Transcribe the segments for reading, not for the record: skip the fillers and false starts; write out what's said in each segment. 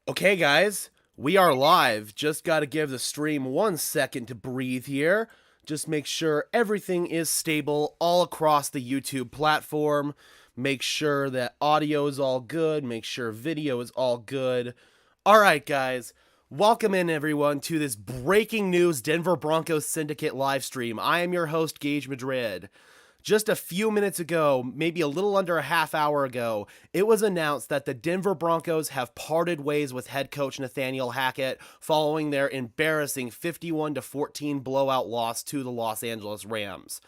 Okay, guys, we are live. Just got to give the stream 1 second to breathe here. Just make sure everything is stable all across the YouTube platform. Make sure that audio is all good. Make sure video is all good. All right, guys. Welcome in, everyone, to this breaking news Denver Broncos Syndicate live stream. I am your host, Gage Madrid. Just a few minutes ago, maybe a little under a half hour ago, it was announced that the Denver Broncos have parted ways with head coach Nathaniel Hackett following their embarrassing 51-14 blowout loss to the Los Angeles Rams.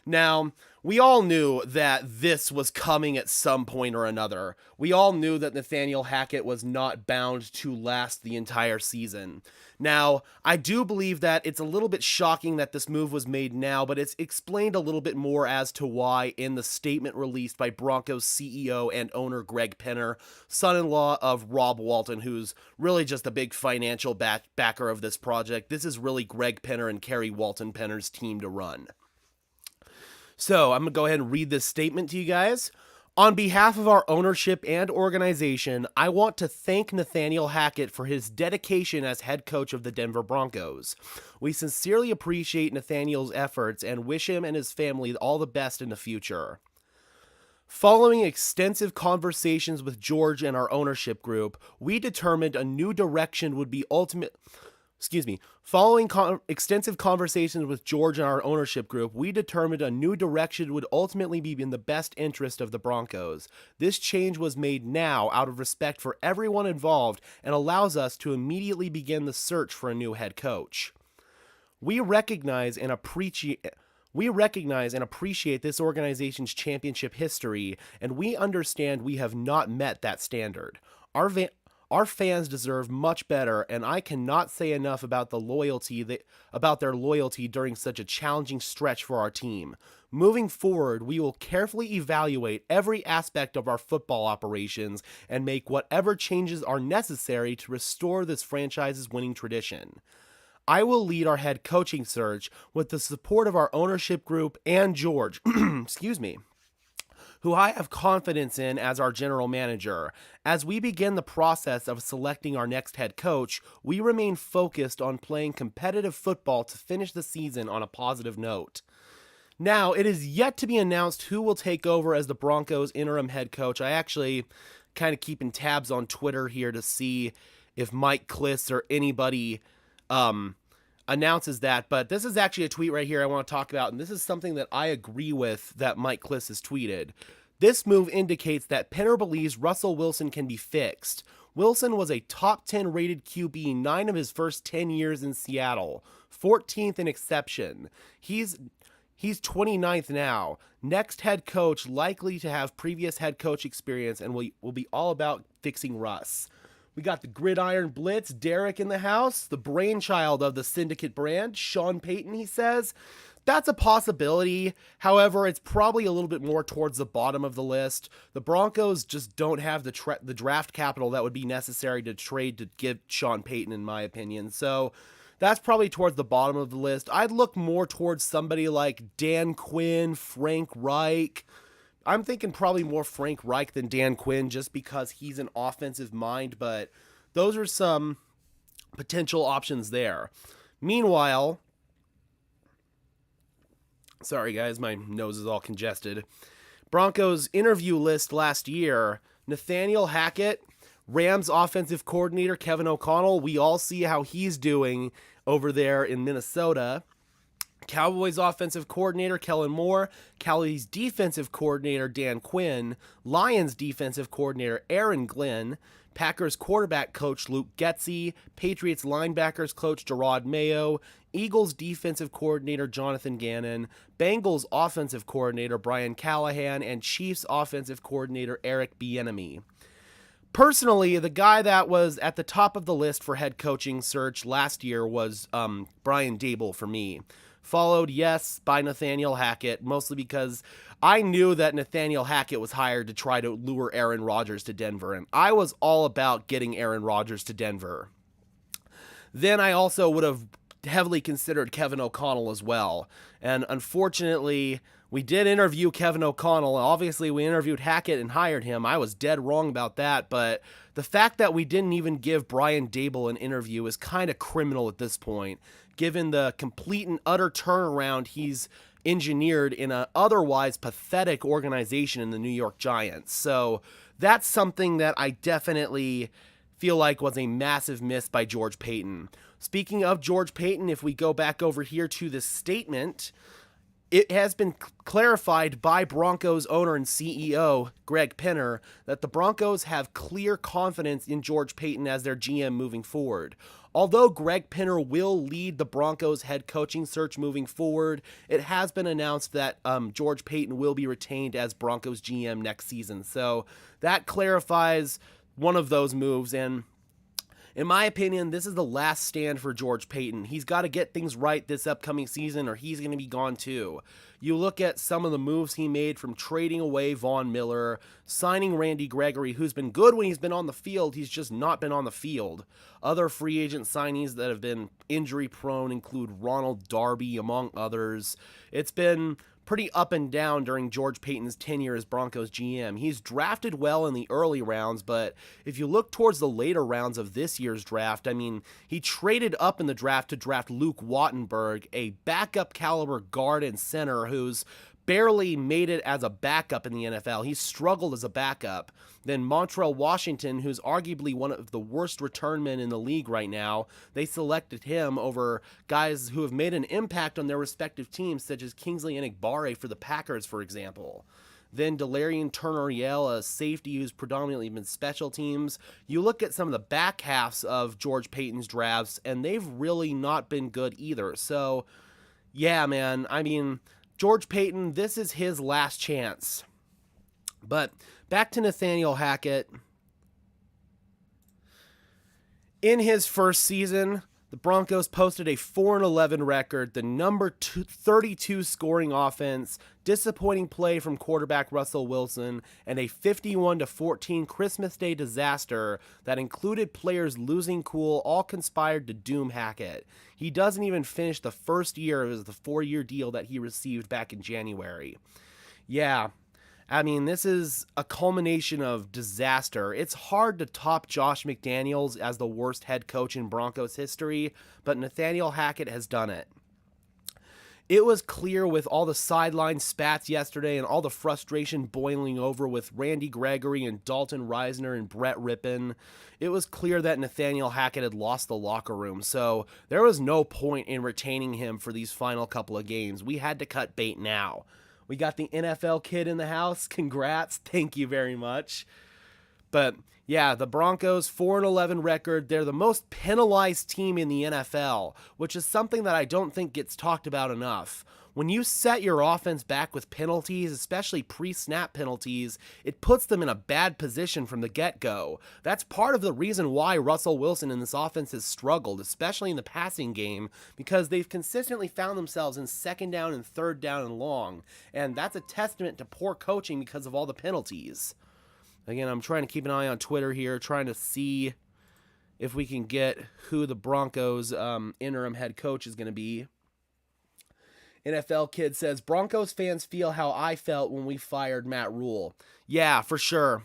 Now, we all knew that this was coming at some point or another. We all knew that Nathaniel Hackett was not bound to last the entire season. Now, I do believe that it's a little bit shocking that this move was made now, but it's explained a little bit more as to why in the statement released by Broncos CEO and owner Greg Penner, son-in-law of Rob Walton, who's really just a big financial backer of this project. This is really Greg Penner and Kerry Walton Penner's team to run. So I'm going to go ahead and read this statement to you guys. On behalf of our ownership and organization, I want to thank Nathaniel Hackett for his dedication as head coach of the Denver Broncos. We sincerely appreciate Nathaniel's efforts and wish him and his family all the best in the future. Following extensive conversations with George and our ownership group, we determined a new direction would be Following extensive conversations with George and our ownership group, we determined a new direction would ultimately be in the best interest of the Broncos. This change was made now out of respect for everyone involved and allows us to immediately begin the search for a new head coach. We recognize and appreciate this organization's championship history, and we understand we have not met that standard. Our fans deserve much better, and I cannot say enough about their loyalty during such a challenging stretch for our team. Moving forward, we will carefully evaluate every aspect of our football operations and make whatever changes are necessary to restore this franchise's winning tradition. I will lead our head coaching search with the support of our ownership group and George. Who I have confidence in as our general manager. As we begin the process of selecting our next head coach, we remain focused on playing competitive football to finish the season on a positive note. Now, it is yet to be announced who will take over as the Broncos interim head coach. I actually kind of keeping tabs on Twitter here to see if Mike Klis or anybody announces that, but this is actually a tweet right here I want to talk about, and this is something that I agree with that Mike Klis has tweeted. This move indicates that Penner believes Russell Wilson can be fixed. Wilson was a top 10 rated QB 9 of his first 10 years in Seattle, 14th in exception. He's 29th now. Next head coach likely to have previous head coach experience and will be all about fixing Russ. We got the Gridiron Blitz, Derek in the house, the brainchild of the Syndicate brand, Sean Payton, he says. That's a possibility. However, it's probably a little bit more towards the bottom of the list. The Broncos just don't have the draft capital that would be necessary to trade to give Sean Payton, in my opinion. So that's probably towards the bottom of the list. I'd look more towards somebody like Dan Quinn, Frank Reich. I'm thinking probably more Frank Reich than Dan Quinn just because he's an offensive mind, but those are some potential options there. Meanwhile, sorry guys, my nose is all congested. Broncos interview list last year, Nathaniel Hackett, Rams offensive coordinator Kevin O'Connell, we all see how he's doing over there in Minnesota. Cowboys offensive coordinator Kellen Moore, Cowboys defensive coordinator Dan Quinn, Lions defensive coordinator Aaron Glenn, Packers quarterback coach Luke Getsy, Patriots linebackers coach Gerard Mayo, Eagles defensive coordinator Jonathan Gannon, Bengals offensive coordinator Brian Callahan, and Chiefs offensive coordinator Eric Bieniemy. Personally, the guy that was at the top of the list for head coaching search last year was Brian Daboll for me. Followed, yes, by Nathaniel Hackett, mostly because I knew that Nathaniel Hackett was hired to try to lure Aaron Rodgers to Denver, and I was all about getting Aaron Rodgers to Denver. Then I also would have heavily considered Kevin O'Connell as well. And unfortunately, we did interview Kevin O'Connell. Obviously, we interviewed Hackett and hired him. I was dead wrong about that, but the fact that we didn't even give Brian Dable an interview is kind of criminal at this point, given the complete and utter turnaround he's engineered in an otherwise pathetic organization in the New York Giants. So that's something that I definitely feel like was a massive miss by George Paton. Speaking of George Paton, if we go back over here to this statement, it has been clarified by Broncos owner and CEO Greg Penner that the Broncos have clear confidence in George Paton as their GM moving forward. Although Greg Penner will lead the Broncos head coaching search moving forward, it has been announced that George Paton will be retained as Broncos GM next season. So that clarifies one of those moves, and in my opinion, this is the last stand for George Paton. He's got to get things right this upcoming season or he's going to be gone too. You look at some of the moves he made, from trading away Von Miller, signing Randy Gregory, who's been good when he's been on the field, he's just not been on the field. Other free agent signees that have been injury prone include Ronald Darby, among others. It's been pretty up and down during George Paton's tenure as Broncos GM. He's drafted well in the early rounds, but if you look towards the later rounds of this year's draft, I mean, he traded up in the draft to draft Luke Wattenberg, a backup caliber guard and center who's barely made it as a backup in the NFL. He's struggled as a backup. Then Montrell Washington, who's arguably one of the worst return men in the league right now, they selected him over guys who have made an impact on their respective teams, such as Kingsley Enagbare for the Packers, for example. Then Delarian Turner-Yell, a safety who's predominantly been special teams. You look at some of the back halves of George Paton's drafts, and they've really not been good either. So, yeah, man, I mean, George Paton, this is his last chance. But back to Nathaniel Hackett. In his first season, the Broncos posted a 4-11 record, the number 32 scoring offense, disappointing play from quarterback Russell Wilson, and a 51-14 Christmas Day disaster that included players losing cool, all conspired to doom Hackett. He doesn't even finish the first year of the 4-year deal that he received back in January. Yeah, I mean, this is a culmination of disaster. It's hard to top Josh McDaniels as the worst head coach in Broncos history, but Nathaniel Hackett has done it. It was clear with all the sideline spats yesterday and all the frustration boiling over with Randy Gregory and Dalton Reisner and Brett Rippon. It was clear that Nathaniel Hackett had lost the locker room, so there was no point in retaining him for these final couple of games. We had to cut bait now. We got the NFL kid in the house. Congrats. Thank you very much. But yeah, the Broncos, 4-11 record. They're the most penalized team in the NFL, which is something that I don't think gets talked about enough. When you set your offense back with penalties, especially pre-snap penalties, it puts them in a bad position from the get-go. That's part of the reason why Russell Wilson and this offense has struggled, especially in the passing game, because they've consistently found themselves in second down and third down and long. And that's a testament to poor coaching because of all the penalties. Again, I'm trying to keep an eye on Twitter here, trying to see if we can get who the Broncos interim head coach is going to be. NFL Kid says, Broncos fans feel how I felt when we fired Matt Rule. Yeah, for sure.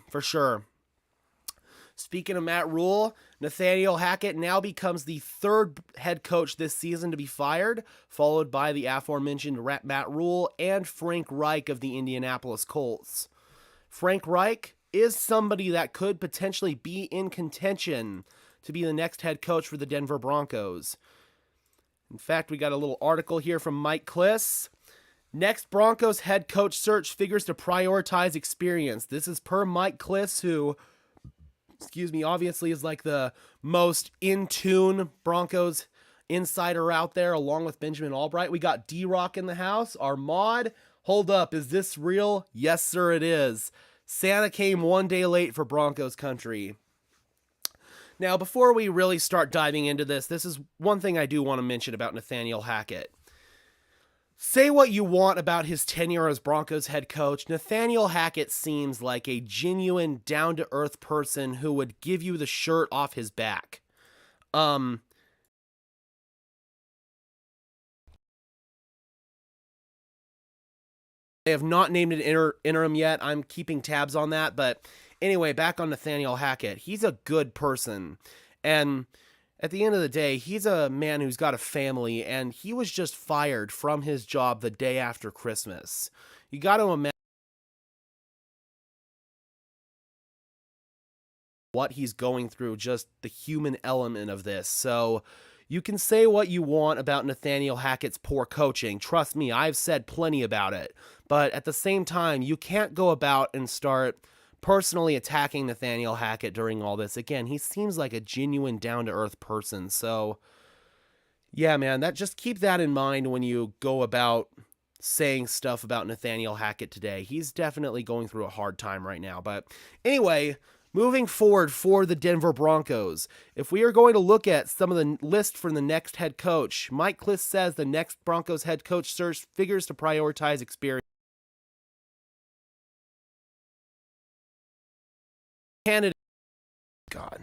Speaking of Matt Rule, Nathaniel Hackett now becomes the third head coach this season to be fired, followed by the aforementioned Matt Rule and Frank Reich of the Indianapolis Colts. Frank Reich is somebody that could potentially be in contention to be the next head coach for the Denver Broncos. In fact, we got a little article here from Mike Kliss. Next Broncos head coach search figures to prioritize experience. This is per Mike Kliss, who, obviously is like the most in-tune Broncos insider out there, along with Benjamin Albright. We got D-Rock in the house. Armand, hold up. Is this real? Yes, sir, it is. Santa came one day late for Broncos country. Now, before we really start diving into this is one thing I do want to mention about Nathaniel Hackett. Say what you want about his tenure as Broncos head coach, Nathaniel Hackett seems like a genuine, down-to-earth person who would give you the shirt off his back. They have not named an interim yet. I'm keeping tabs on that. But anyway, back on Nathaniel Hackett. He's a good person. And at the end of the day, he's a man who's got a family, and he was just fired from his job the day after Christmas. You got to imagine what he's going through, just the human element of this. So you can say what you want about Nathaniel Hackett's poor coaching. Trust me, I've said plenty about it. But at the same time, you can't go about and start personally attacking Nathaniel Hackett during all this. Again, he seems like a genuine down-to-earth person. So yeah, man, that just keep that in mind when you go about saying stuff about Nathaniel Hackett today. He's definitely going through a hard time right now. But anyway, moving forward for the Denver Broncos, if we are going to look at some of the list for the next head coach, Mike Klis says the next Broncos head coach search figures to prioritize experience. Candidate, God.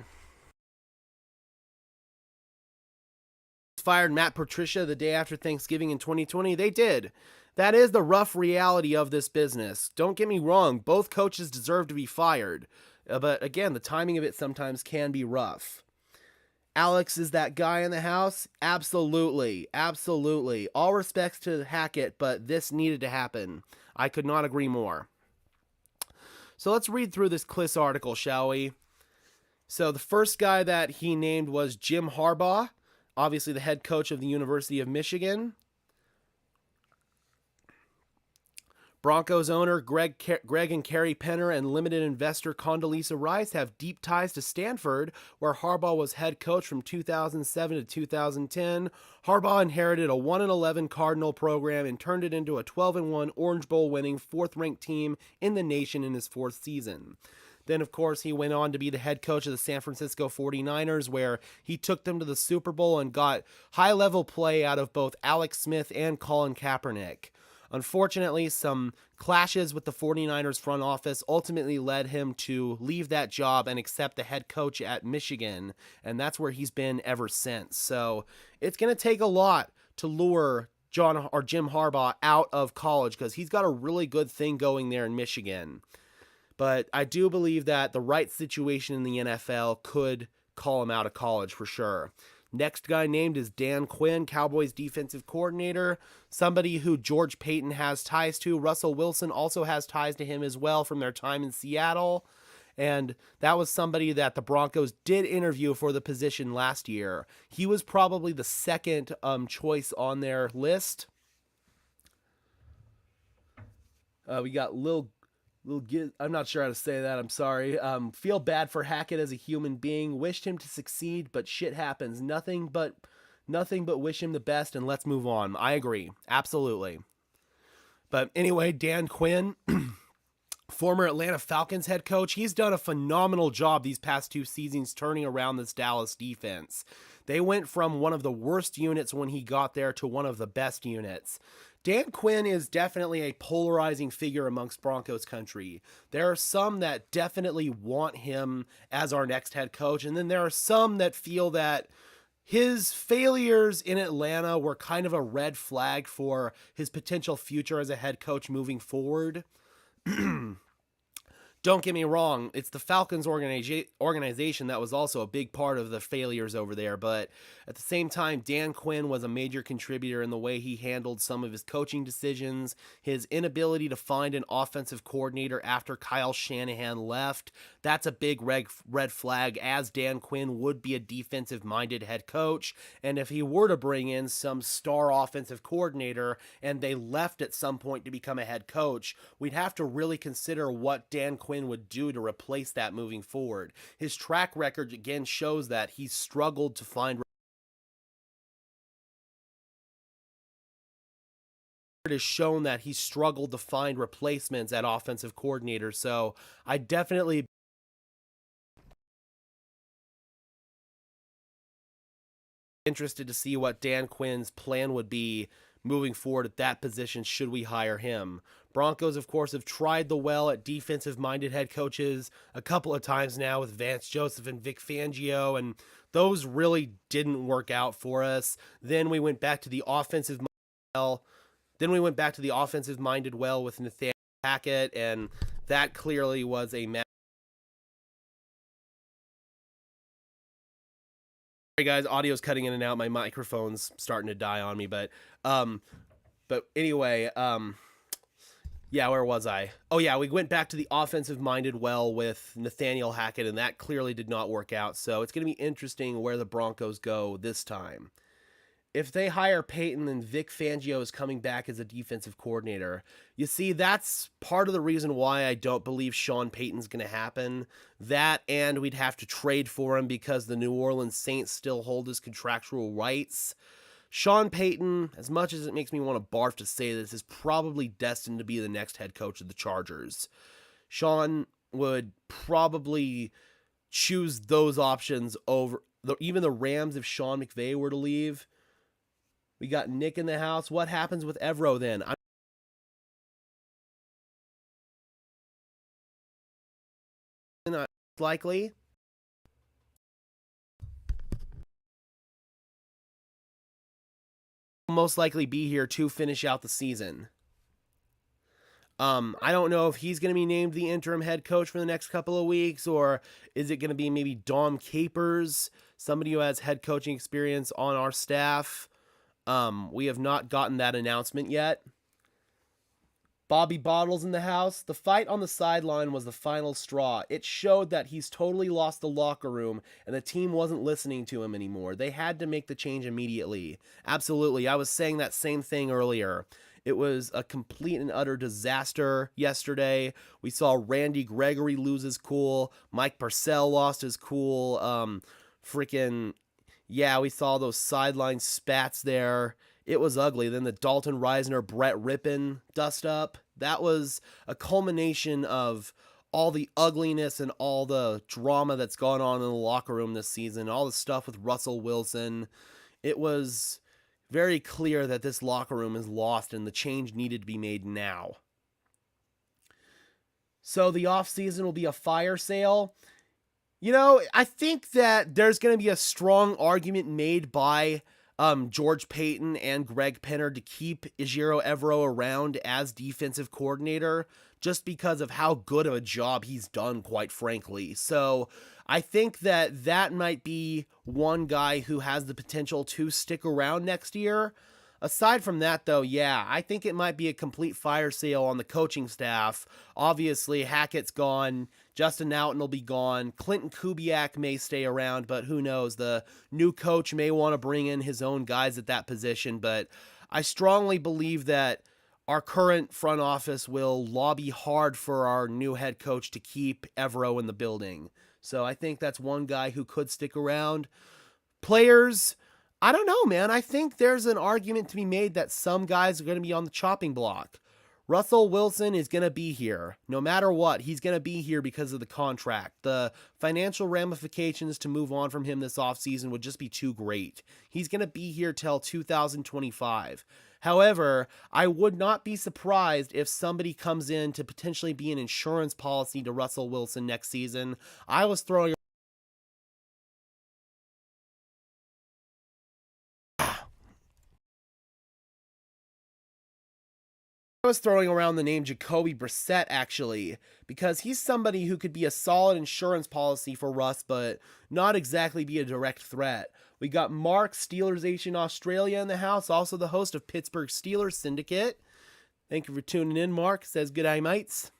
Fired Matt Patricia the day after Thanksgiving in 2020. They did. That is the rough reality of this business. Don't get me wrong, both coaches deserve to be fired. But again, the timing of it sometimes can be rough. Alex is that guy in the house? Absolutely. Absolutely. All respects to Hackett, but this needed to happen. I could not agree more. So let's read through this Klis article, shall we? So the first guy that he named was Jim Harbaugh, obviously the head coach of the University of Michigan. Broncos owner Greg and Carrie Penner and limited investor Condoleezza Rice have deep ties to Stanford, where Harbaugh was head coach from 2007 to 2010. Harbaugh inherited a 1-11 Cardinal program and turned it into a 12-1 Orange Bowl winning fourth-ranked team in the nation in his fourth season. Then, of course, he went on to be the head coach of the San Francisco 49ers, where he took them to the Super Bowl and got high-level play out of both Alex Smith and Colin Kaepernick. Unfortunately, some clashes with the 49ers front office ultimately led him to leave that job and accept the head coach at Michigan, and that's where he's been ever since. So it's going to take a lot to lure Jim Harbaugh out of college, because he's got a really good thing going there in Michigan. But I do believe that the right situation in the NFL could call him out of college for sure. Next guy named is Dan Quinn, Cowboys defensive coordinator, somebody who George Payton has ties to. Russell Wilson also has ties to him as well from their time in Seattle. And that was somebody that the Broncos did interview for the position last year. He was probably the second choice on their list. We got I'm not sure how to say that. I'm sorry. Feel bad for Hackett as a human being. Wished him to succeed, but shit happens. Nothing but wish him the best, and let's move on. I agree. Absolutely. But anyway, Dan Quinn, former Atlanta Falcons head coach, he's done a phenomenal job these past two seasons turning around this Dallas defense. They went from one of the worst units when he got there to one of the best units. Dan Quinn is definitely a polarizing figure amongst Broncos country. There are some that definitely want him as our next head coach, and then there are some that feel that his failures in Atlanta were kind of a red flag for his potential future as a head coach moving forward. Don't get me wrong, it's the Falcons organization that was also a big part of the failures over there, but at the same time, Dan Quinn was a major contributor in the way he handled some of his coaching decisions, his inability to find an offensive coordinator after Kyle Shanahan left. That's a big red flag, as Dan Quinn would be a defensive-minded head coach, and if he were to bring in some star offensive coordinator and they left at some point to become a head coach, we'd have to really consider what Dan Quinn would do to replace that moving forward. His track record again shows that he's struggled to find. It has shown that he's struggled to find replacements at offensive coordinators. So I definitely interested to see what Dan Quinn's plan would be moving forward at that position should we hire him. Broncos, of course, have tried the well at defensive-minded head coaches a couple of times now with Vance Joseph and Vic Fangio, and those really didn't work out for us. Then we went back to the offensive model. Then we went back to the offensive-minded well with Nathaniel Hackett, and that clearly was a match. Sorry guys, audio's cutting in and out. My microphone's starting to die on me, but anyway, yeah, where was I? Oh yeah, we went back to the offensive-minded well with Nathaniel Hackett, and that clearly did not work out. So it's going to be interesting where the Broncos go this time. If they hire Peyton, then Vic Fangio is coming back as a defensive coordinator. You see, that's part of the reason why I don't believe Sean Payton's going to happen. That, and we'd have to trade for him because the New Orleans Saints still hold his contractual rights. Sean Payton, as much as it makes me want to barf to say this, is probably destined to be the next head coach of the Chargers. Sean would probably choose those options over even the Rams if Sean McVay were to leave. We got Nick in the house. What happens with Evero then? Not likely. Most likely be here to finish out the season. I don't know if he's going to be named the interim head coach for the next couple of weeks, or is it going to be maybe Dom Capers, somebody who has head coaching experience on our staff. We have not gotten that announcement yet. Bobby Bottles in the house. The fight on the sideline was the final straw. It showed that he's totally lost the locker room and the team wasn't listening to him anymore. They had to make the change immediately. Absolutely. I was saying that same thing earlier. It was a complete and utter disaster yesterday. We saw Randy Gregory lose his cool. Mike Purcell lost his cool. Yeah, we saw those sideline spats there. It was ugly. Then the Dalton Reisner, Brett Rippon dust up. That was a culmination of all the ugliness and all the drama that's gone on in the locker room this season, all the stuff with Russell Wilson. It was very clear that this locker room is lost and the change needed to be made now. So the offseason will be a fire sale. You know, I think that there's going to be a strong argument made by George Payton and Greg Penner to keep Ejiro Evero around as defensive coordinator just because of how good of a job he's done, quite frankly. So I think that that might be one guy who has the potential to stick around next year. Aside from that, though, yeah, I think it might be a complete fire sale on the coaching staff. Obviously, Hackett's gone. Justin Naughton will be gone. Clinton Kubiak may stay around, but who knows? The new coach may want to bring in his own guys at that position, but I strongly believe that our current front office will lobby hard for our new head coach to keep Evero in the building. So I think that's one guy who could stick around. Players, I don't know, man. I think there's an argument to be made that some guys are going to be on the chopping block. Russell Wilson is going to be here. No matter what, he's going to be here because of the contract. The financial ramifications to move on from him this offseason would just be too great. He's going to be here till 2025. However, I would not be surprised if somebody comes in to potentially be an insurance policy to Russell Wilson next season. I was throwing around the name Jacoby Brissett, actually, because he's somebody who could be a solid insurance policy for Russ, but not exactly be a direct threat. We got Mark, Steelersation Australia in the house, also the host of Pittsburgh Steelers Syndicate. Thank you for tuning in, Mark. Says good eye, mates.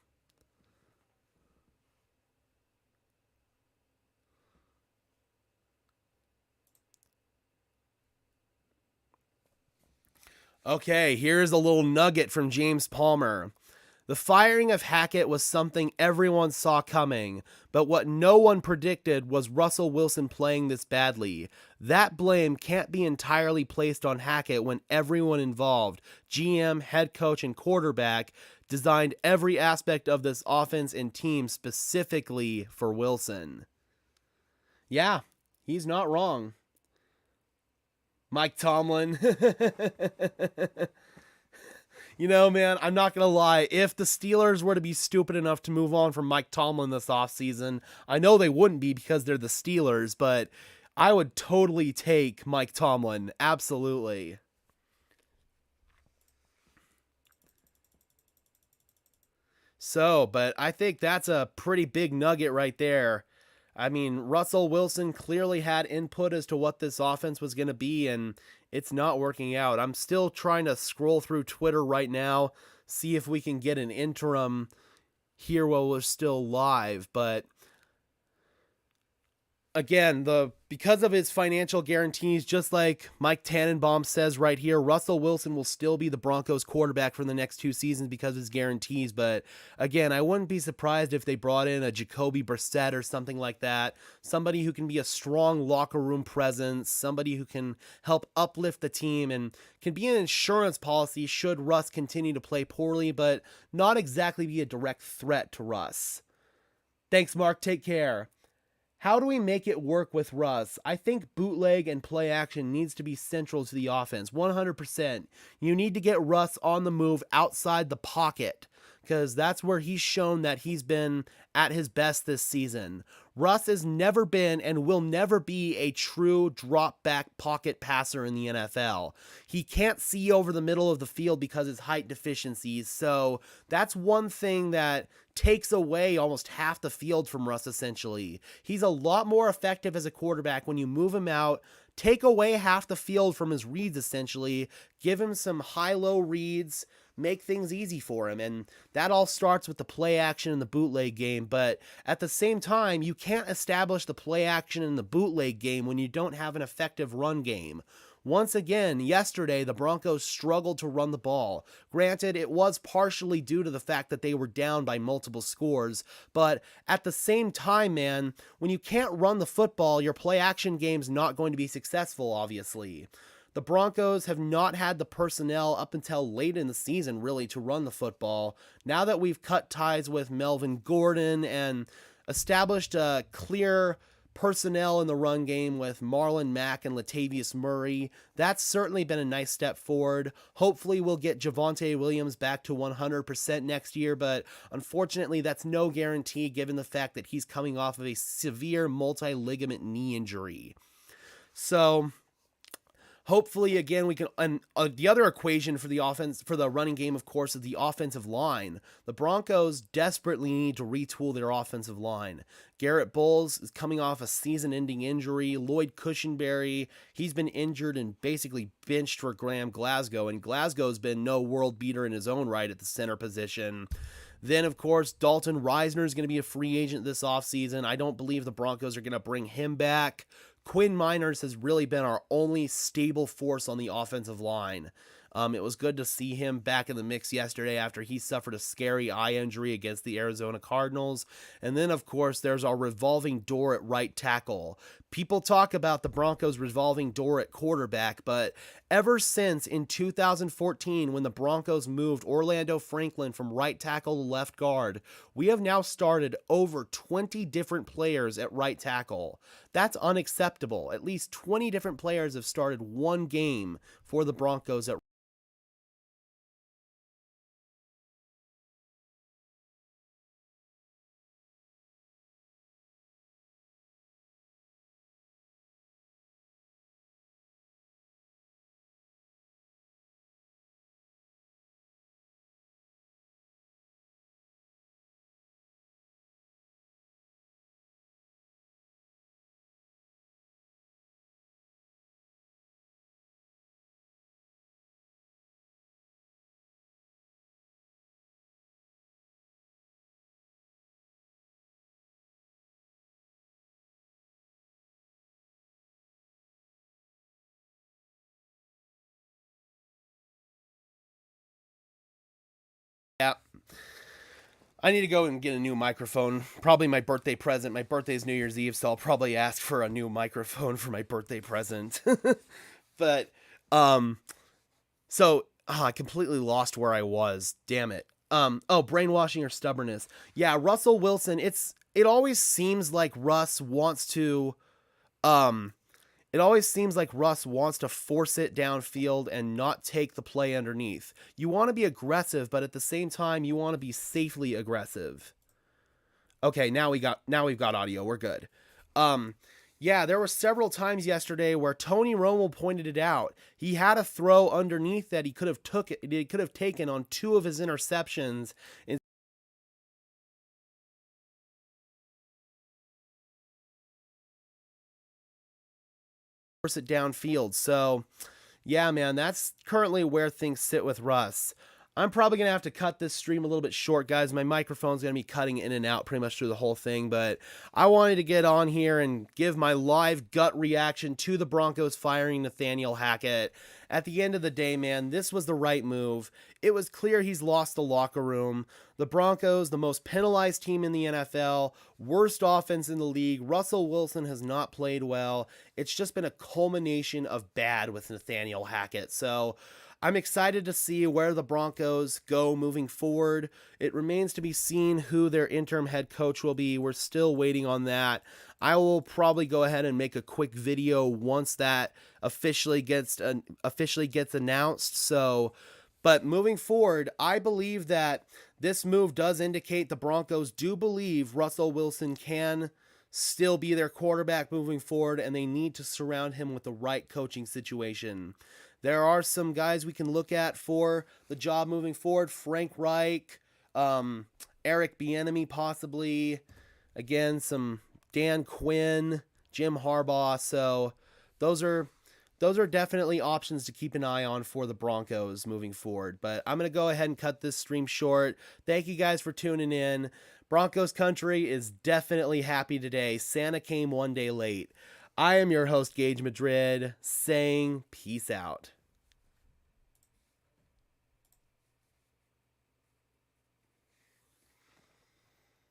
Okay, here's a little nugget from James Palmer. The firing of Hackett was something everyone saw coming, but what no one predicted was Russell Wilson playing this badly. That blame can't be entirely placed on Hackett when everyone involved, GM, head coach, and quarterback, designed every aspect of this offense and team specifically for Wilson. Yeah, he's not wrong. Mike Tomlin. You know, man, I'm not going to lie. If the Steelers were to be stupid enough to move on from Mike Tomlin this offseason, I know they wouldn't be because they're the Steelers, but I would totally take Mike Tomlin. Absolutely. But I think that's a pretty big nugget right there. I mean, Russell Wilson clearly had input as to what this offense was going to be, and it's not working out. I'm still trying to scroll through Twitter right now, see if we can get an interim here while we're still live, but again, the because of his financial guarantees, just like Mike Tannenbaum says right here, Russell Wilson will still be the Broncos quarterback for the next 2 seasons because of his guarantees. But again, I wouldn't be surprised if they brought in a Jacoby Brissett or something like that, somebody who can be a strong locker room presence, somebody who can help uplift the team and can be an insurance policy should Russ continue to play poorly, but not exactly be a direct threat to Russ. Thanks, Mark. Take care. How do we make it work with Russ? I think bootleg and play action needs to be central to the offense. 100%. You need to get Russ on the move outside the pocket because that's where he's shown that he's been at his best this season. Russ has never been and will never be a true drop back pocket passer in the NFL. He can't see over the middle of the field because of his height deficiencies. So that's one thing that takes away almost half the field from Russ essentially. He's a lot more effective as a quarterback when you move him out, take away half the field from his reads essentially, give him some high-low reads, make things easy for him. And that all starts with the play action in the bootleg game. But at the same time, you can't establish the play action in the bootleg game when you don't have an effective run game. Once again, yesterday, the Broncos struggled to run the ball. Granted, it was partially due to the fact that they were down by multiple scores, but at the same time, man, when you can't run the football, your play action game's not going to be successful, obviously. The Broncos have not had the personnel up until late in the season, really, to run the football. Now that we've cut ties with Melvin Gordon and established a clear personnel in the run game with Marlon Mack and Latavius Murray, that's certainly been a nice step forward. Hopefully we'll get Javonte Williams back to 100% next year, but unfortunately that's no guarantee given the fact that he's coming off of a severe multi-ligament knee injury. So hopefully, again, we can. And the other equation for the offense, for the running game, of course, is the offensive line. The Broncos desperately need to retool their offensive line. Garrett Bowles is coming off a season-ending injury. Lloyd Cushenberry, he's been injured and basically benched for Graham Glasgow, and Glasgow's been no world beater in his own right at the center position. Then, of course, Dalton Reisner is going to be a free agent this offseason. I don't believe the Broncos are going to bring him back. Quinn Miners has really been our only stable force on the offensive line. It was good to see him back in the mix yesterday after he suffered a scary eye injury against the Arizona Cardinals. And then, of course, there's our revolving door at right tackle. People talk about the Broncos' revolving door at quarterback, but ever since in 2014, when the Broncos moved Orlando Franklin from right tackle to left guard, we have now started over 20 different players at right tackle. That's unacceptable. At least 20 different players have started one game for the Broncos at yeah. I need to go and get a new microphone. Probably my birthday present. My birthday is New Year's Eve, so I'll probably ask for a new microphone for my birthday present. but um I completely lost where I was. Damn it. Brainwashing or stubbornness. Yeah, Russell Wilson, it always seems like Russ wants to um it always seems like Russ wants to force it downfield and not take the play underneath. You want to be aggressive, but at the same time, you want to be safely aggressive. Okay, now we've got audio. We're good. Um, yeah, there were several times yesterday where Tony Romo pointed it out. He had a throw underneath that he could have taken on two of his interceptions. force it downfield. So, yeah, man, that's currently where things sit with Russ. I'm probably going to have to cut this stream a little bit short, guys. My microphone's going to be cutting in and out pretty much through the whole thing, but I wanted to get on here and give my live gut reaction to the Broncos firing Nathaniel Hackett. At the end of the day, man, this was the right move. It was clear he's lost the locker room. The Broncos, the most penalized team in the NFL, worst offense in the league. Russell Wilson has not played well. It's just been a culmination of bad with Nathaniel Hackett. So I'm excited to see where the Broncos go moving forward. It remains to be seen who their interim head coach will be. We're still waiting on that. I will probably go ahead and make a quick video once that officially gets announced. So, but moving forward, I believe that this move does indicate the Broncos do believe Russell Wilson can still be their quarterback moving forward, and they need to surround him with the right coaching situation. There are some guys we can look at for the job moving forward. Frank Reich, Eric Bieniemy possibly. Again, some Dan Quinn, Jim Harbaugh. So those are definitely options to keep an eye on for the Broncos moving forward. But I'm going to go ahead and cut this stream short. Thank you guys for tuning in. Broncos country is definitely happy today. Santa came one day late. I am your host, Gage Madrid, saying peace out.